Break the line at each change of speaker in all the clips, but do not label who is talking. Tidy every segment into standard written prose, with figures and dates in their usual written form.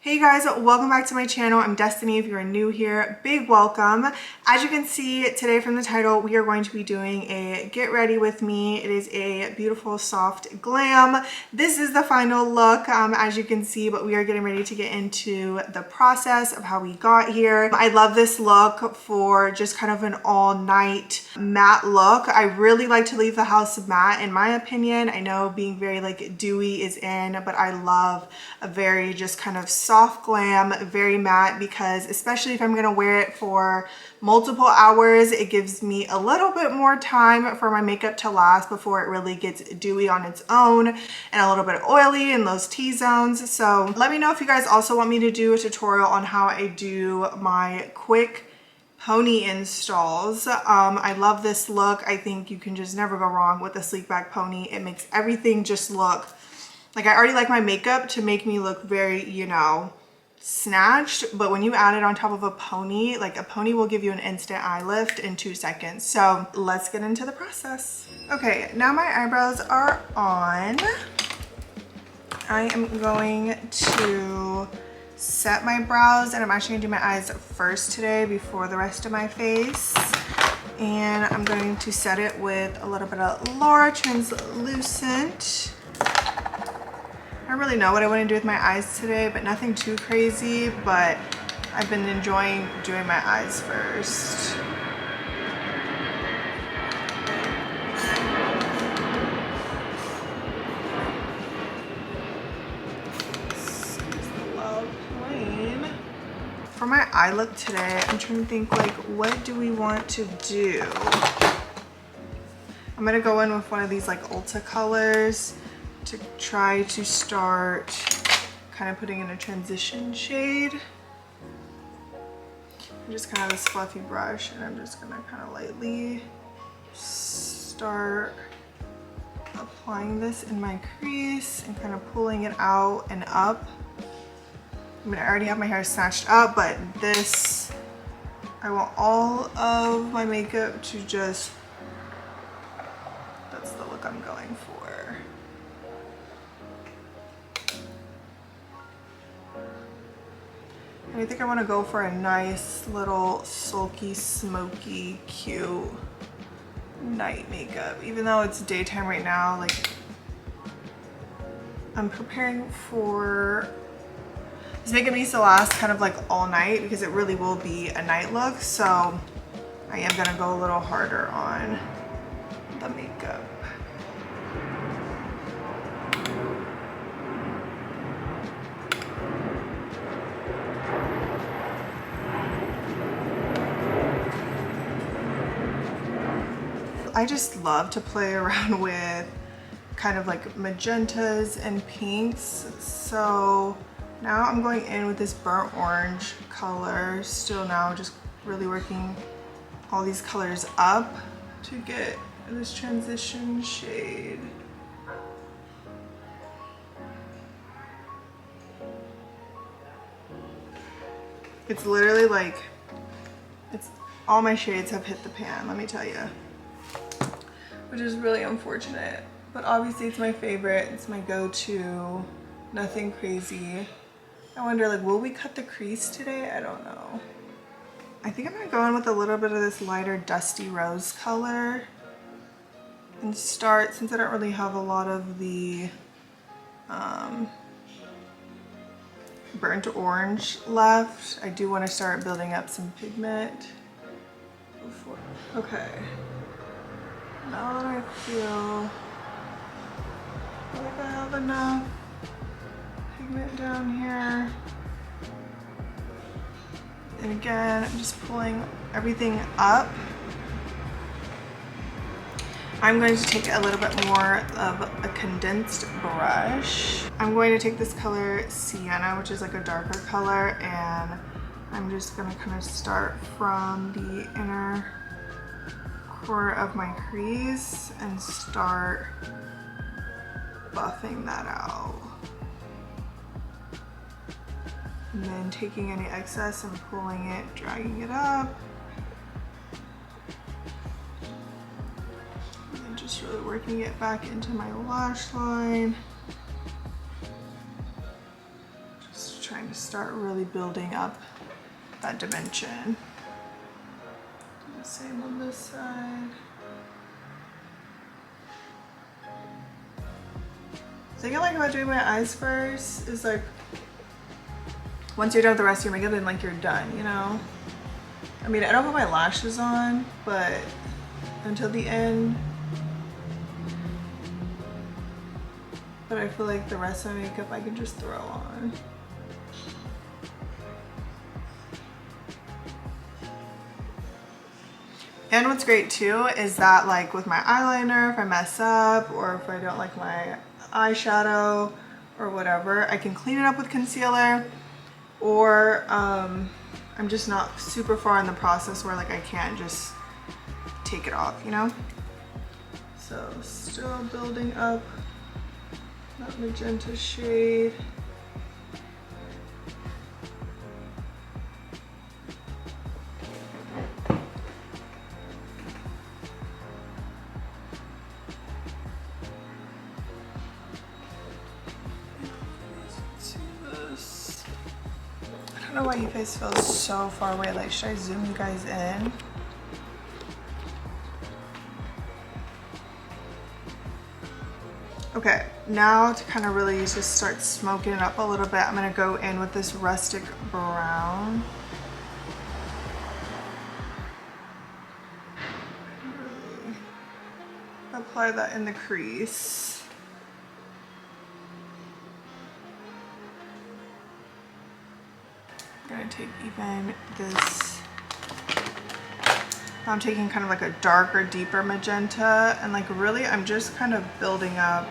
Hey guys, welcome back to my channel. I'm Destiny. If you're new here, big welcome. As you can see today from the title, we are going to be doing a get ready with me. It is a beautiful soft glam. This is the final look, as you can see, but we are getting ready to get into the process of how we got here. I love this look for just kind of an all night matte look. I really like to leave the house matte in my opinion. I know being very like dewy is in, but I love a very just kind of soft glam, very matte, because especially if I'm gonna wear it for multiple hours, it gives me a little bit more time for my makeup to last before it really gets dewy on its own and a little bit oily in those T-zones. So let me know if you guys also want me to do a tutorial on how I do my quick pony installs. I love this look. I think you can just never go wrong with a sleek back pony. It makes everything just look like, I already like my makeup to make me look very, you know, snatched, but when you add it on top of a pony, like a pony will give you an instant eye lift in 2 seconds. So let's get into the process. Okay, now my eyebrows are on. I am going to set my brows, and I'm actually gonna do my eyes first today before the rest of my face. And I'm going to set it with a little bit of Laura Translucent. I don't really know what I want to do with my eyes today, but nothing too crazy, but I've been enjoying doing my eyes first. For my eye look today, I'm trying to think like, what do we want to do? I'm gonna go in with one of these like Ulta colors to try to start kind of putting in a transition shade. I just kind of have this fluffy brush, and I'm just gonna kind of lightly start applying this in my crease and kind of pulling it out and up. I mean, I already have my hair snatched up, but this, I want all of my makeup to just, that's the look I'm going for. And I think I want to go for a nice little sulky, smoky, cute night makeup. Even though it's daytime right now, like I'm preparing for this makeup needs to last kind of like all night because it really will be a night look. So I am gonna go a little harder on the makeup. I just love to play around with kind of like magentas and pinks. So now I'm going in with this burnt orange color. Still now just really working all these colors up to get this transition shade. It's literally like, it's all my shades have hit the pan, let me tell you. Which is really unfortunate, but obviously it's my favorite. It's my go-to, nothing crazy. I wonder, like, will we cut the crease today? I don't know. I think I'm gonna go in with a little bit of this lighter dusty rose color and start, since I don't really have a lot of the burnt orange left, I do want to start building up some pigment before. Okay. Now that I feel like I have enough pigment down here, and again, I'm just pulling everything up. I'm going to take a little bit more of a condensed brush. I'm going to take this color Sienna, which is like a darker color, and I'm just going to kind of start from the inner corner of my crease and start buffing that out. And then taking any excess and pulling it, dragging it up. And then just really working it back into my lash line. Just trying to start really building up that dimension. Do the same on this side. The thing I like about doing my eyes first is like, once you're done with the rest of your makeup, then like you're done, you know? I mean, I don't put my lashes on, but until the end. But I feel like the rest of my makeup I can just throw on. And what's great too is that like with my eyeliner, if I mess up or if I don't like my eyeshadow or whatever, I can clean it up with concealer, or I'm just not super far in the process where like I can't just take it off, you know? So still building up that magenta shade. I don't know why you guys feel so far away. Like, should I zoom you guys in? Okay, now to kind of really just start smoking it up a little bit, I'm gonna go in with this rustic brown. Really apply that in the crease. I'm gonna take even this, I'm taking kind of like a darker, deeper magenta, and like really I'm just kind of building up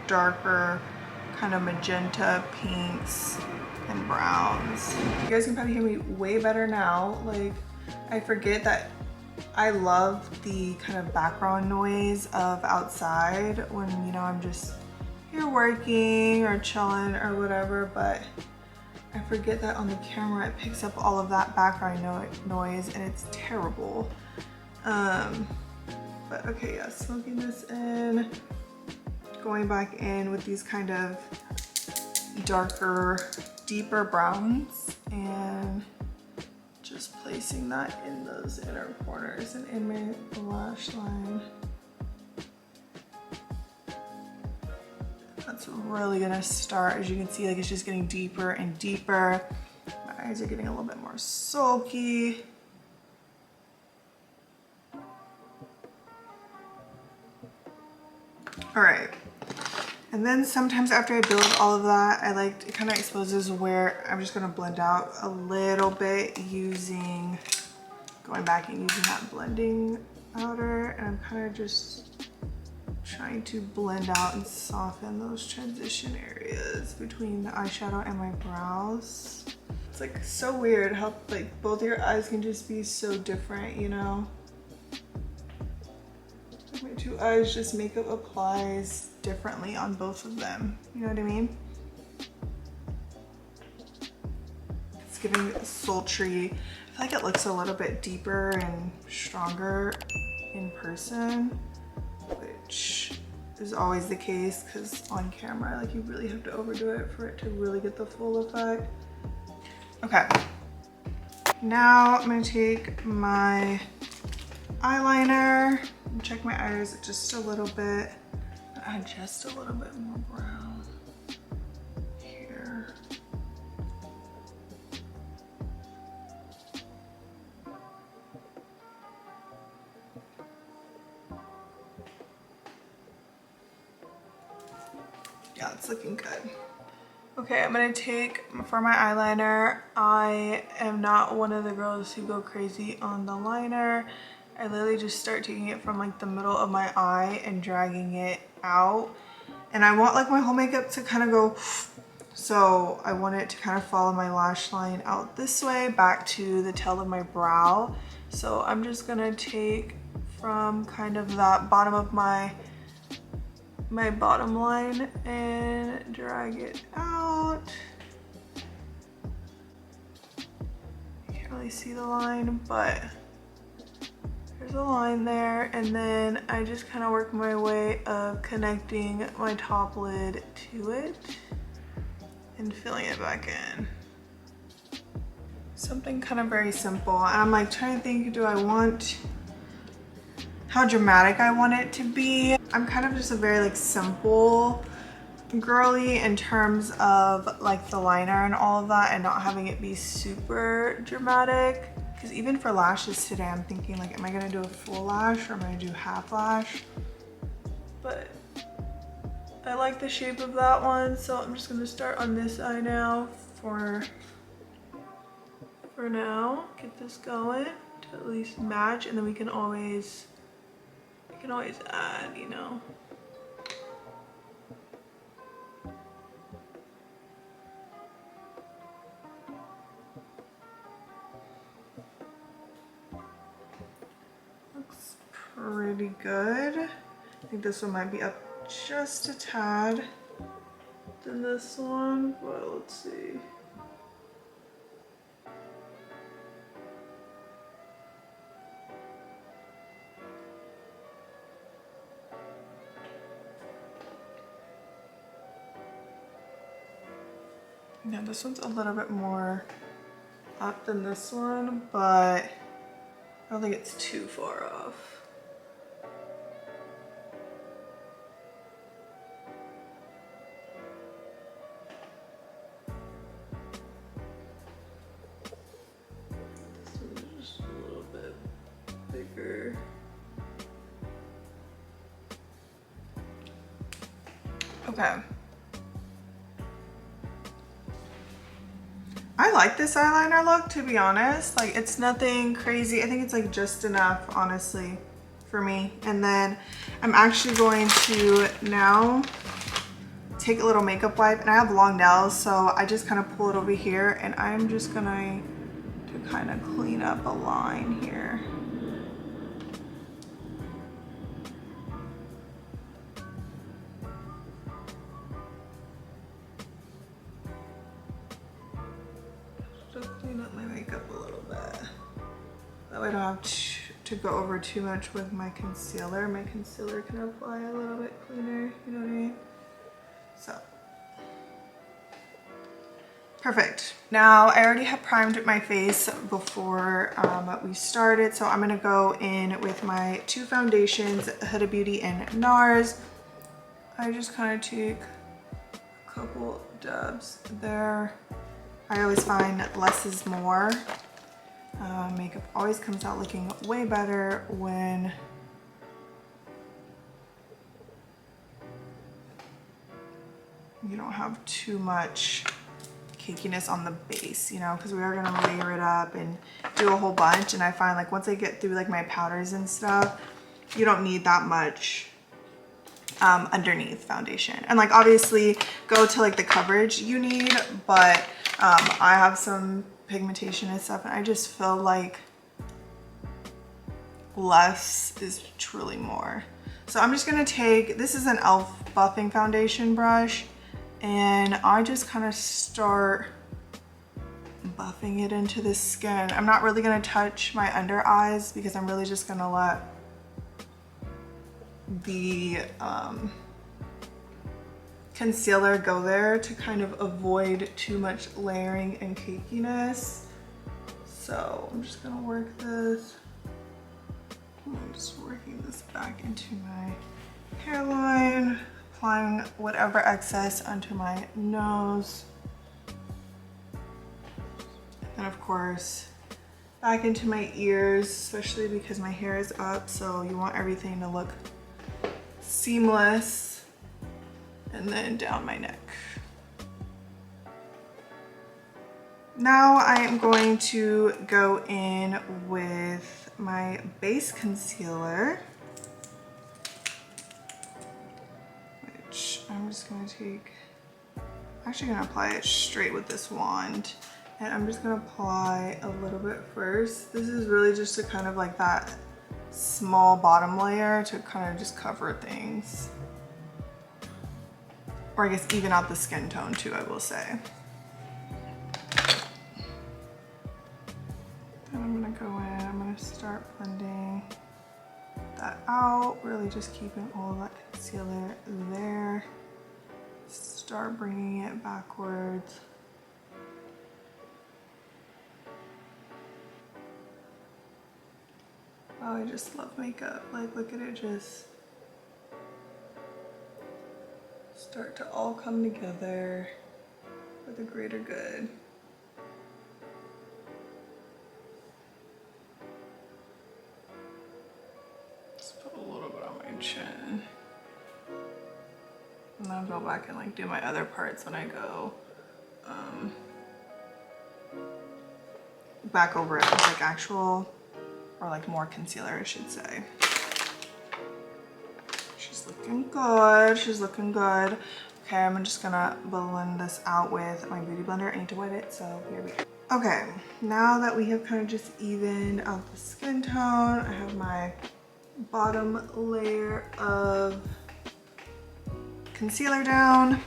darker kind of magenta, pinks, and browns. You guys can probably hear me way better now. Like, I forget that I love the kind of background noise of outside when, you know, I'm just here working or chilling or whatever, but I forget that on the camera it picks up all of that background noise and it's terrible. But okay, yeah, smoking this in, going back in with these kind of darker, deeper browns, and just placing that in those inner corners and in my lash line. That's really gonna start, as you can see, like it's just getting deeper and deeper. My eyes are getting a little bit more sulky. All right, and then sometimes after I build all of that, I like, it kind of exposes where I'm just gonna blend out a little bit using, going back and using that blending powder, and I'm kind of just trying to blend out and soften those transition areas between the eyeshadow and my brows. It's like so weird how like both your eyes can just be so different, you know? My two eyes, just makeup applies differently on both of them. You know what I mean? It's giving sultry. I feel like it looks a little bit deeper and stronger in person, which is always the case because on camera, like you really have to overdo it for it to really get the full effect. Okay. Now I'm gonna take my eyeliner, check my eyes just a little bit, add just a little bit more brown here. Yeah, it's looking good. Okay, I'm gonna take, for my eyeliner, I am not one of the girls who go crazy on the liner. I literally just start taking it from like the middle of my eye and dragging it out. And I want like my whole makeup to kind of go, so I want it to kind of follow my lash line out this way back to the tail of my brow. So I'm just gonna take from kind of that bottom of my bottom line and drag it out. You can't really see the line, but there's a line there, and then I just kind of work my way of connecting my top lid to it and filling it back in. something kind of very simple. And I'm like trying to think, do I want how dramatic I want it to be? I'm kind of just a very like simple girly in terms of like the liner and all of that, and not having it be super dramatic. Because even for lashes today, I'm thinking like, am I gonna do a full lash or am I gonna do half lash? But I like the shape of that one, so I'm just gonna start on this eye now for now. Get this going to at least match, and then we can always add, you know. Looks pretty good. I think this one might be up just a tad than this one, but let's see. Yeah, this one's a little bit more up than this one, but I don't think it's too far off. This one's just a little bit bigger. Okay. I like this eyeliner look, to be honest. Like, it's nothing crazy. I think it's like just enough, honestly, for me. And then I'm actually going to now take a little makeup wipe, and I have long nails, so I just kind of pull it over here, and I'm just gonna to kind of clean up a line here. Clean up my makeup a little bit. That way I don't have to go over too much with my concealer. My concealer can apply a little bit cleaner, you know what I mean? So, perfect. Now, I already have primed my face before we started, so I'm gonna go in with my two foundations, Huda Beauty and NARS. I just kind of take a couple dabs there. I always find less is more. Makeup always comes out looking way better when you don't have too much cakiness on the base, you know, because we are gonna layer it up and do a whole bunch. And I find like once I get through like my powders and stuff, you don't need that much underneath foundation. And like obviously go to like the coverage you need, but I have some pigmentation and stuff, and I just feel like less is truly more. So I'm just gonna take, this is an e.l.f. buffing foundation brush, and I just kind of start buffing it into the skin. I'm not really gonna touch my under eyes because I'm really just gonna let the concealer go there to kind of avoid too much layering and cakiness. So I'm just gonna work this. I'm just working this back into my hairline, applying whatever excess onto my nose. And of course, back into my ears, especially because my hair is up, so you want everything to look seamless. And then down my neck. Now I am going to go in with my base concealer, which I'm just going to take, I'm actually going to apply it straight with this wand, and I'm just going to apply a little bit first. This is really just to kind of like that small bottom layer to kind of just cover things. Or I guess even out the skin tone too, I will say. Then I'm gonna go in, I'm gonna start blending that out, really just keeping all of that concealer there. Start bringing it backwards. how I just love makeup. Like, look at it just start to all come together for the greater good. Just put a little bit on my chin. And then I'll go back and like do my other parts when I go back over it with like actual, or like more concealer, I should say. She's looking good. She's looking good. Okay, I'm just gonna blend this out with my beauty blender. I need to wet it, so here we go. Okay, now that we have kind of just evened out the skin tone, I have my bottom layer of concealer down.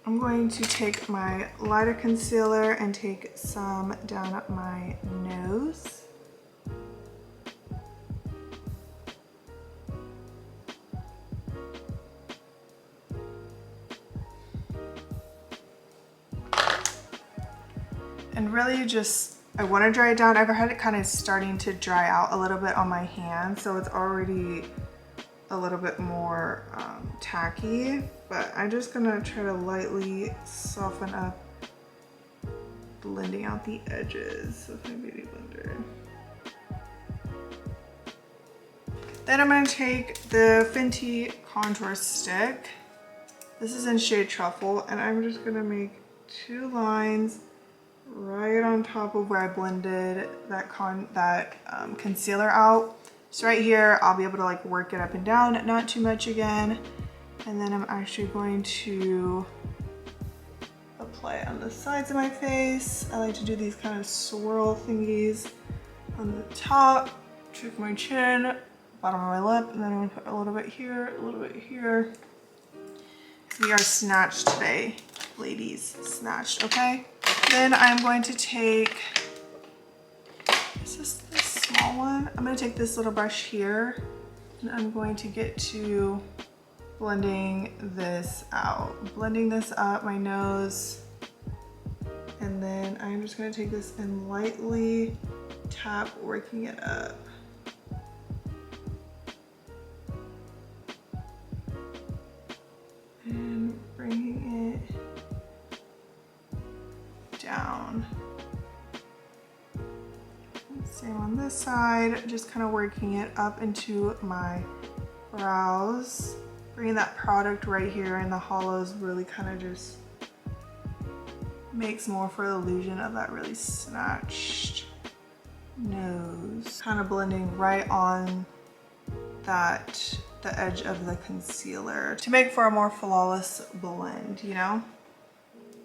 I'm going to take my lighter concealer and take some down my nose. And really just, I want to dry it down. I've had it kind of starting to dry out a little bit on my hand, so it's already a little bit more tacky, but I'm just gonna try to lightly soften up, blending out the edges with my beauty blender. Then I'm gonna take the Fenty contour stick. This is in shade Truffle, and I'm just gonna make 2 lines right on top of where I blended that concealer out. So right here, I'll be able to like work it up and down, not too much again. And then I'm actually going to apply it on the sides of my face. I like to do these kind of swirl thingies on the top, check my chin, bottom of my lip, and then I'm gonna put a little bit here, a little bit here. We are snatched today, ladies, snatched, okay? Then I'm going to take, is this the small one? I'm gonna take this little brush here, and I'm going to get to blending this out. Blending this up my nose, and then I'm just gonna take this and lightly tap, working it up. And bringing it down. Same on this side, just kind of working it up into my brows. Bringing that product right here in the hollows really kind of just makes more for the illusion of that really snatched nose. Kind of blending right on that, the edge of the concealer to make for a more flawless blend, you know?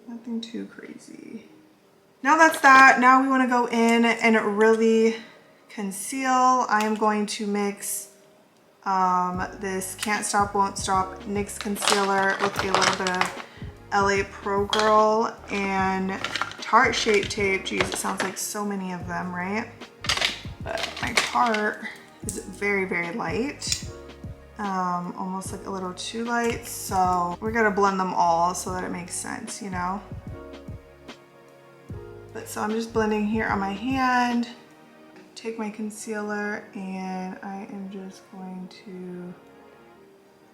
Nothing too crazy. Now that's that. Now we want to go in and really conceal. I am going to mix this Can't Stop, Won't Stop NYX concealer with a little bit of LA Pro Girl and Tarte Shape Tape. Geez, it sounds like so many of them, right? But my Tarte is very, very light. Almost like a little too light. So we're gonna blend them all so that it makes sense, you know? But so I'm just blending here on my hand. Take my concealer and I am just going to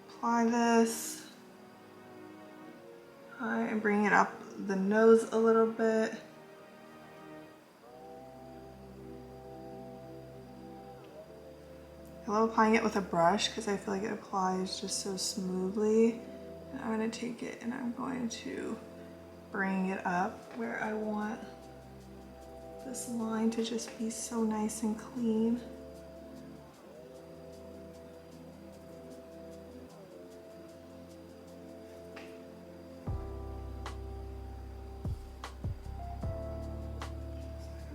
apply this. I am bringing it up the nose a little bit. I love applying it with a brush because I feel like it applies just so smoothly. And I'm going to take it and I'm going to bring it up where I want this line to just be so nice and clean.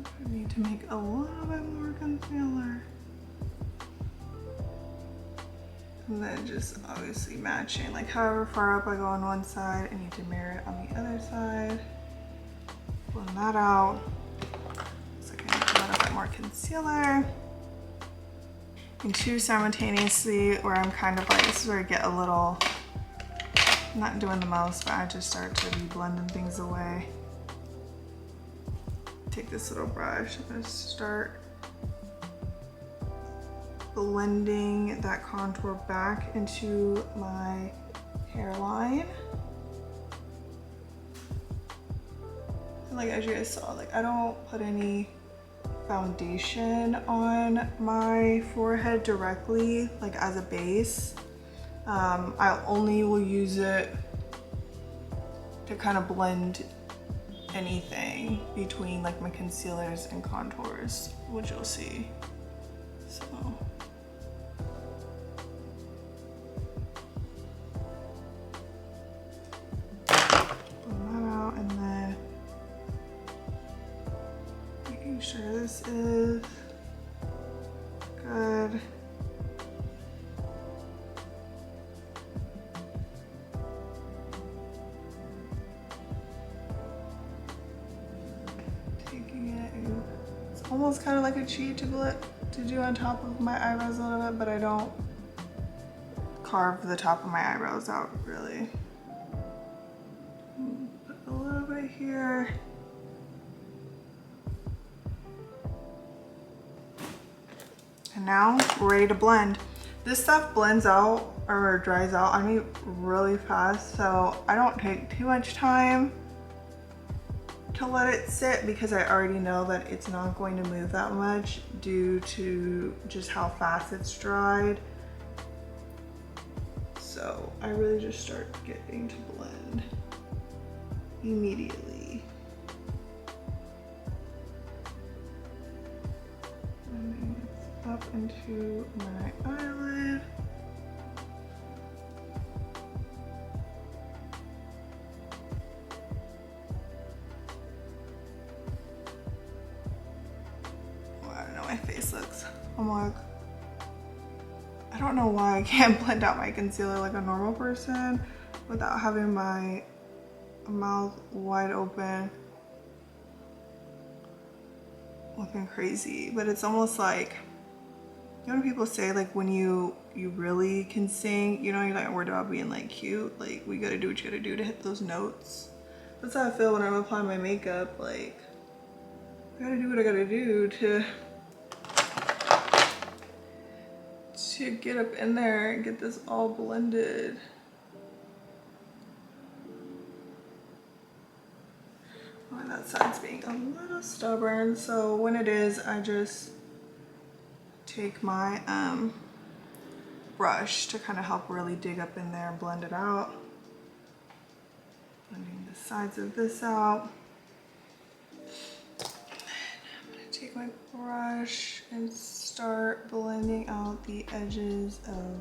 I need to make a little bit more concealer. And then just obviously matching, like however far up I go on one side, I need to mirror it on the other side. Blend that out. Looks like I need a little bit more concealer. And two simultaneously, where I'm kind of like, this is where I get a little, I'm not doing the most, but I just start to be blending things away. Take this little brush, I'm gonna start blending that contour back into my hairline. And like as you guys saw, like I don't put any foundation on my forehead directly, like as a base. I only will use it to kind of blend anything between like my concealers and contours, which you'll see. So blend that out, and then making sure this is good. Almost kind of like a cheat to do on top of my eyebrows a little bit, but I don't carve the top of my eyebrows out really. Put a little bit here. And now we're ready to blend. This stuff blends out or dries out on me really fast, so I don't take too much time to let it sit because I already know that it's not going to move that much due to just how fast it's dried. So I really just start getting to blend immediately. Blending this up into my eyelid. My face looks. I'm like, I don't know why I can't blend out my concealer like a normal person without having my mouth wide open, looking crazy. But it's almost like, you know when people say like when you really can sing, you know, you're not worried about being like cute, like we gotta do what you gotta do to hit those notes. That's how I feel when I'm applying my makeup. Like I gotta do what I gotta do to get up in there and get this all blended. Oh, that side's being a little stubborn, so when it is, I just take my brush to kind of help really dig up in there and blend it out. Blending the sides of this out. Take my brush and start blending out the edges of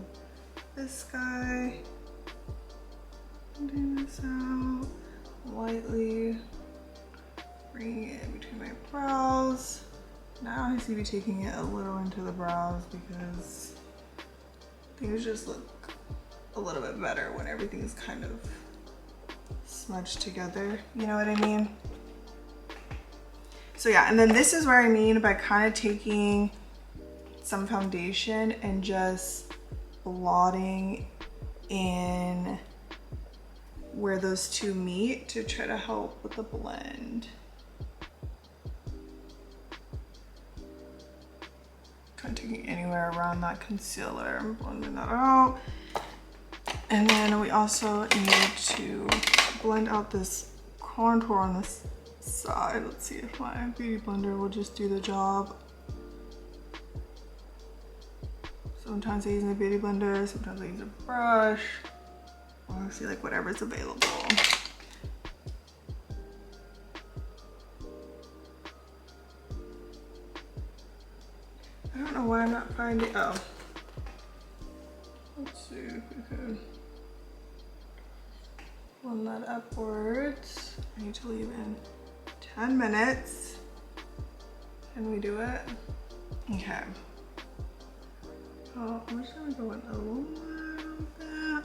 this guy. Blending this out lightly, bringing it in between my brows. Now I need to be taking it a little into the brows because things just look a little bit better when everything is kind of smudged together. You know what I mean? So yeah, and then this is where I mean by kind of taking some foundation and just blotting in where those two meet to try to help with the blend. Kind of taking anywhere around that concealer and blending that out. And then we also need to blend out this contour on this side. Let's see if my beauty blender will just do the job. Sometimes I use my beauty blender, sometimes I use a brush. Honestly, like whatever's available. I don't know why I'm not finding, oh. Let's see if we can blend that upwards. I need to leave in 10 minutes. Can we do it? Okay. Oh, I'm just gonna go in a little bit.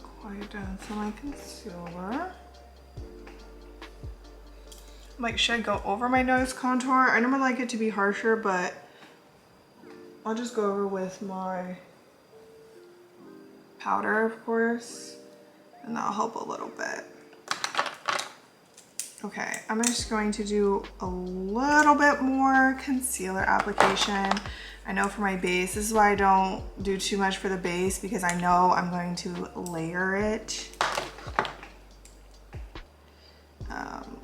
Quiet down some of my concealer. I'm like, should I go over my nose contour? I never like it to be harsher, but I'll just go over with my powder, of course, and that'll help a little bit. Okay, I'm just going to do a little bit more concealer application. I know for my base, this is why I don't do too much for the base, because I know I'm going to layer it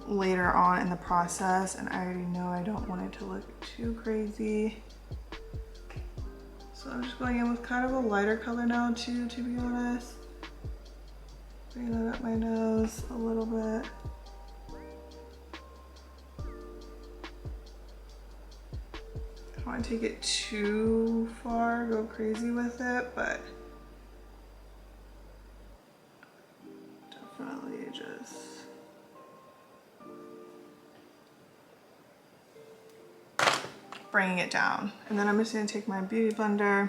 later on in the process, and I already know I don't want it to look too crazy. So I'm just going in with kind of a lighter color now too, to be honest. Bring that up my nose a little bit. I don't want to take it too far, go crazy with it, but definitely just bringing it down. And then I'm just going to take my beauty blender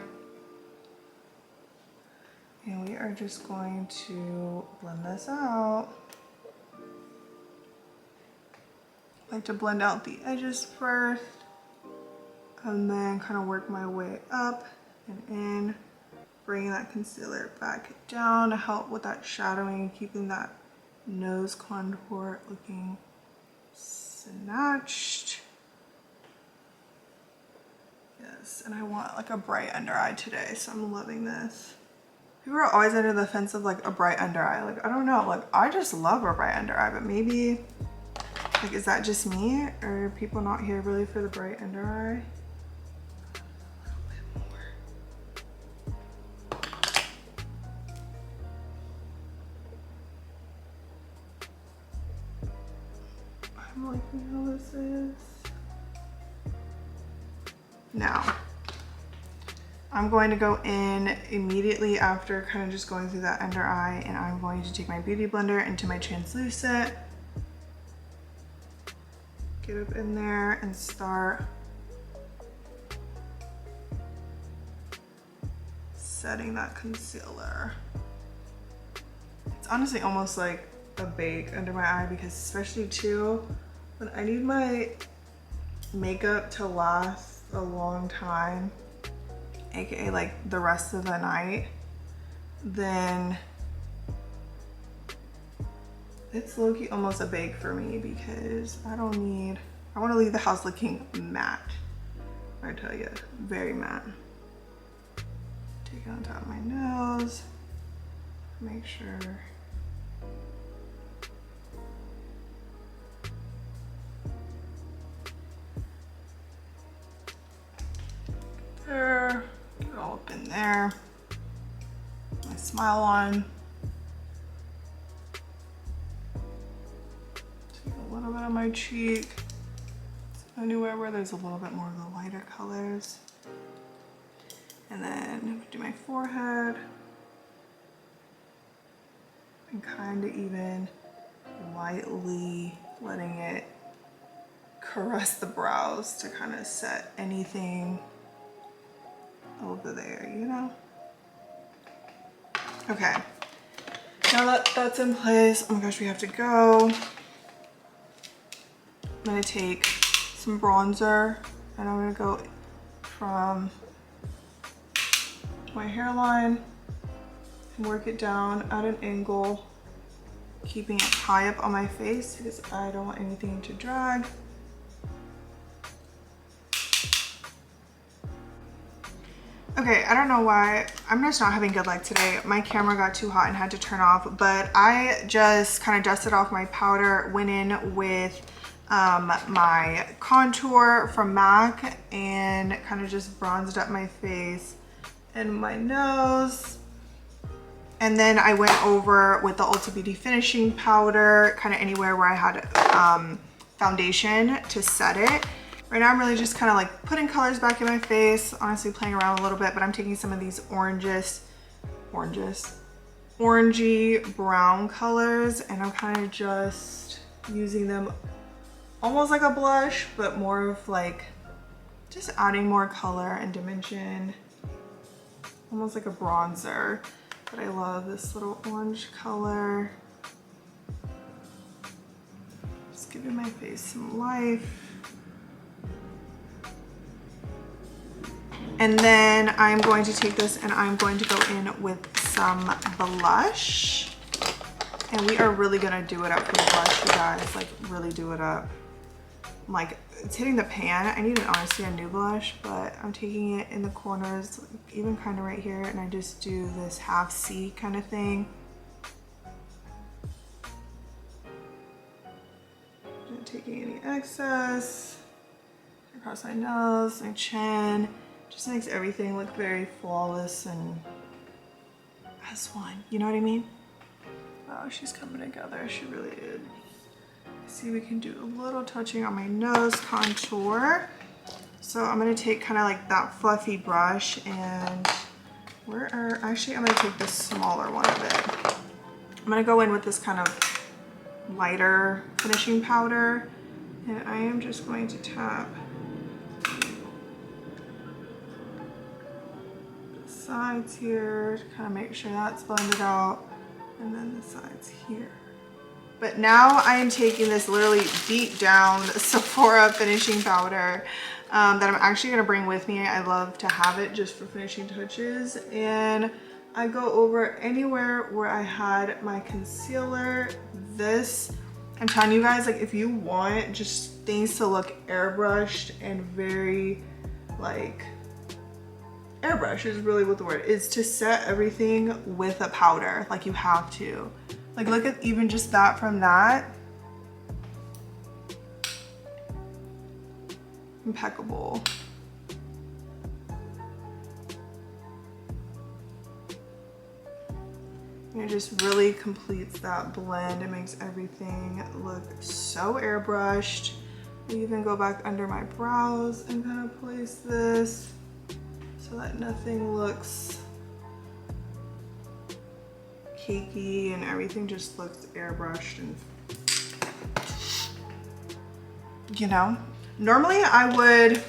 and we are just going to blend this out. I like to blend out the edges first and then kind of work my way up and in, bringing that concealer back down to help with that shadowing, keeping that nose contour looking snatched. Yes, and I want like a bright under eye today, so I'm loving this. People are always under the fence of like a bright under eye. Like, I don't know, like I just love a bright under eye, but maybe, like, is that just me? Or are people not here really for the bright under eye? A little bit more. I'm liking how this is. Now, I'm going to go in immediately after kind of just going through that under eye, and I'm going to take my beauty blender into my translucent, get up in there and start setting that concealer. It's honestly almost like a bake under my eye, because especially too, when I need my makeup to last a long time, aka like the rest of the night, then it's low-key almost a bake for me, because I want to leave the house looking matte. I tell you, very matte. Take it on top of my nose, make sure. There, get it all up in there. My smile on. Take a little bit on my cheek. Anywhere where there's a little bit more of the lighter colors. And then do my forehead. And kind of even lightly letting it caress the brows to kind of set anything over there, you know? Okay, now that that's in place, oh my gosh, we have to go. I'm gonna take some bronzer and I'm gonna go from my hairline and work it down at an angle, keeping it high up on my face because I don't want anything to drag. Okay, I don't know why, I'm just not having good luck today. My camera got too hot and had to turn off, but I just kind of dusted off my powder, went in with my contour from MAC and kind of just bronzed up my face and my nose. And then I went over with the Ulta Beauty finishing powder, kind of anywhere where I had foundation to set it. Right now I'm really just kind of like putting colors back in my face, honestly playing around a little bit, but I'm taking some of these orangey brown colors and I'm kind of just using them almost like a blush, but more of like just adding more color and dimension, almost like a bronzer. But I love this little orange color. Just giving my face some life. And then I'm going to take this and I'm going to go in with some blush. And we are really gonna do it up for the blush, you guys, like really do it up. Like it's hitting the pan. I need honestly a new blush, but I'm taking it in the corners, like, even kind of right here, and I just do this half C kind of thing. Not taking any excess across my nose, my chin. Just makes everything look very flawless and as one. You know what I mean? Oh, she's coming together. She really did. See, we can do a little touching on my nose contour. So I'm gonna take kind of like that fluffy brush and actually I'm gonna take the smaller one of it. I'm gonna go in with this kind of lighter finishing powder, and I am just going to tap the sides here to kind of make sure that's blended out, and then the sides here. But now I am taking this literally beat down Sephora finishing powder that I'm actually gonna bring with me. I love to have it just for finishing touches. And I go over anywhere where I had my concealer. This, I'm telling you guys, like if you want just things to look airbrushed and very like, airbrush is really what the word is, to set everything with a powder. Like you have to. Like look at even just that from that. Impeccable. And it just really completes that blend. It makes everything look so airbrushed. I even go back under my brows and kind of place this so that nothing looks cakey and everything just looks airbrushed. And you know, normally I would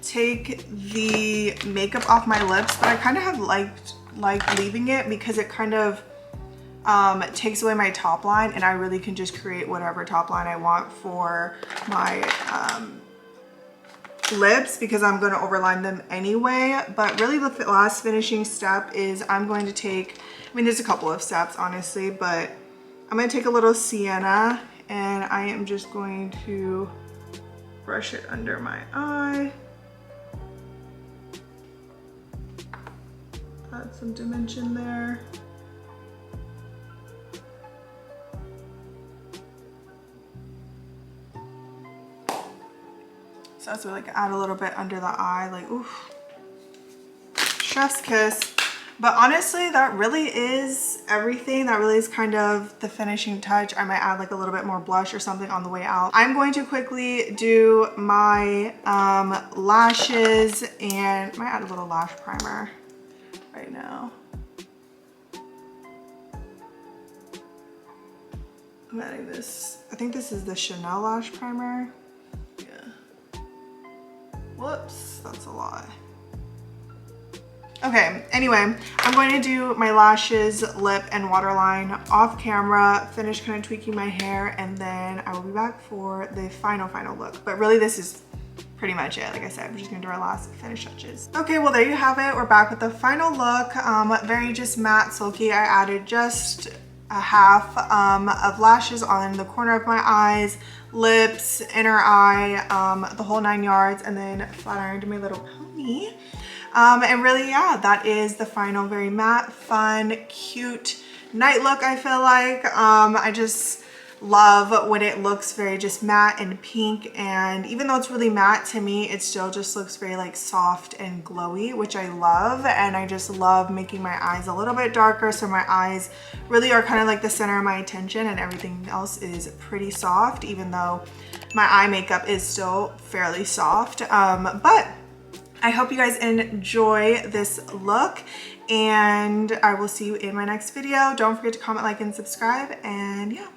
take the makeup off my lips, but I kind of have liked leaving it because it kind of takes away my top line, and I really can just create whatever top line I want for my lips because I'm going to overline them anyway. But really the last finishing step is I'm going to take, I mean there's a couple of steps honestly, but I'm going to take a little sienna and I am just going to brush it under my eye. Add some dimension there. So that's really like add a little bit under the eye, like oof, chef's kiss. But honestly, that really is everything. That really is kind of the finishing touch. I might add like a little bit more blush or something on the way out. I'm going to quickly do my lashes, and I might add a little lash primer right now. I'm adding this, I think this is the Chanel lash primer. Whoops, that's a lot. Okay, anyway, I'm going to do my lashes, lip, and waterline off camera, finish kind of tweaking my hair, and then I will be back for the final look. But really this is pretty much it. Like I said, we're just gonna do our last finish touches. Okay, well there you have it. We're back with the final look. Very just matte, silky. I added just a half of lashes on the corner of my eyes, lips, inner eye, the whole 9 yards, and then flat ironed my little pony. And really, yeah, that is the final very matte, fun, cute night look, I feel like. I just love when it looks very just matte and pink, and even though it's really matte, to me it still just looks very like soft and glowy, which I love. And I just love making my eyes a little bit darker, so my eyes really are kind of like the center of my attention and everything else is pretty soft, even though my eye makeup is still fairly soft. But I hope you guys enjoy this look, and I will see you in my next video. Don't forget to comment, like, and subscribe, and yeah.